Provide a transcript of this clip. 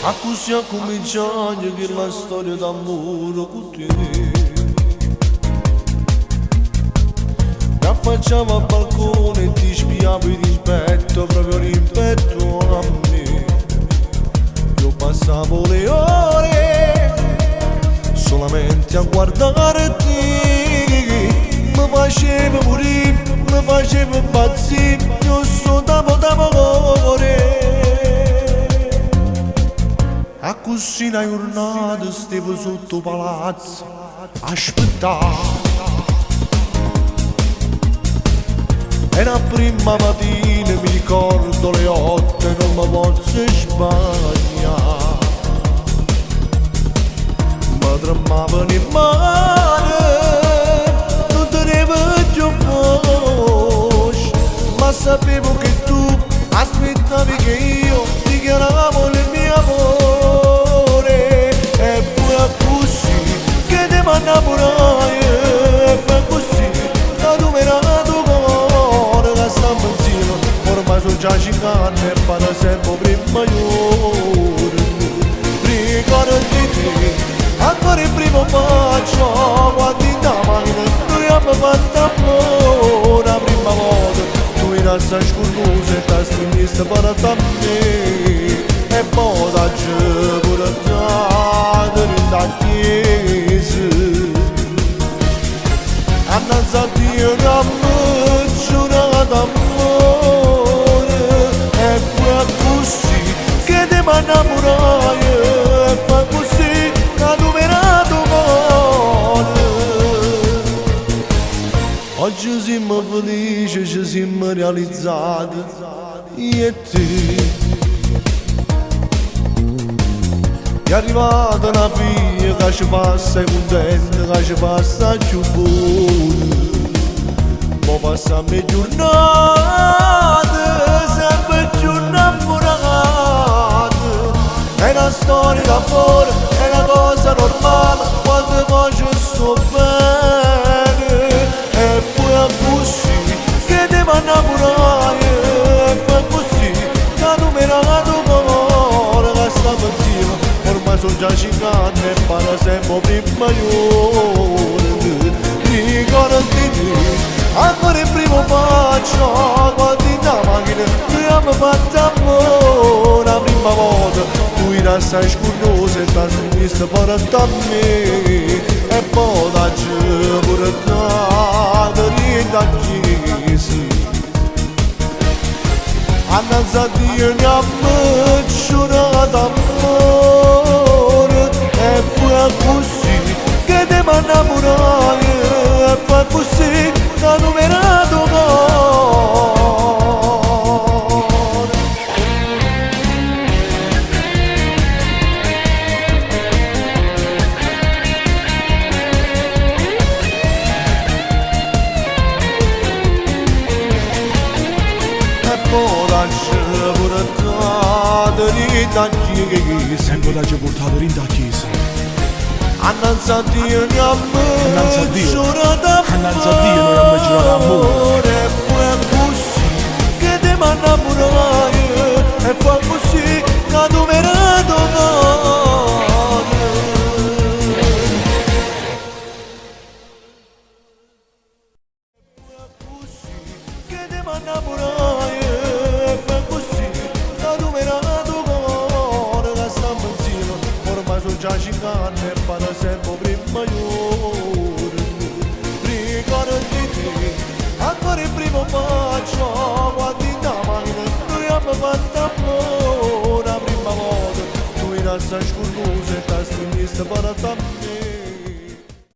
A così ha cominciato che la storia d'amore con te. Mi affacciavo al balcone e ti spiavo il rispetto, proprio rispetto a me. Io passavo le ore solamente a guardare te. Mi facevo morire, mi facevo impazzire, io sono d'amore. A così una giornata stavo sotto palazzo a aspettare. E la prima mattina mi ricordo le 8 e non mi posso sbagliare. Mi tremavano in mano, non tenevo più voce, ma sapevo che tu aspettavi che io dichiaravo il mio amore. E fu così che ti mi innamorai, e fu così che tu mi nato cuore che stiamo insieme. Ormai sono già 5 anni e para sempre prima io. Ricordati te, ancora il primo bacio, quando in da macchina noi abbiamo fatto amore la prima volta. Tu eri assai scurnosa e ti stringesti per te me. E poi da giù pure te in chiesa. Annalzati una giornata d'amore. E fu così che ti mi innamorai, e fu così che tu mi nato cuore. Oggi siamo felici, ci siamo realizzati, io e te. È arrivata una figlia che ci fa stare contenta, che ci fa stare più buona. Ma passiamo le giornate sempre più innamorate. È una storia d'amore, è una cosa normale quando poi ci sto bene. E fu così che ti mi innamorai, e fu così che tu mi nato cuore che stiamo insieme. Ormai sono già 5 anni e para sempre prima io. Ricordati te, ancora il primo bacio, quando in da macchina noi abbiamo fatto amore la prima volta. Tu eri assai scurnosa e ti stringesti per te me. E poi da giù pure te in chiesa. Annalzati una giornata d'amore. E fu così che ti mi innamorai, e fu così che tu mi nato cuore. E poi da giù pure te in chiesa. Sempre da giù portato in da chiesa. Annalzati una giornata Annalzati noi abbiamo girato amore. E fu così che ti mi innamorai, e fu così che tu mi nato cuore. E fu così che ti mi innamorai, e fu così che tu mi nato cuore che stiamo insieme. Ormai sono già 5 anni e para sempre prima io. Ricordati te, ancora il primo bacio, quando in da macchina noi abbiamo fatto amore la prima volta. Tu eri assai scurnosa e ti stringesti per te me.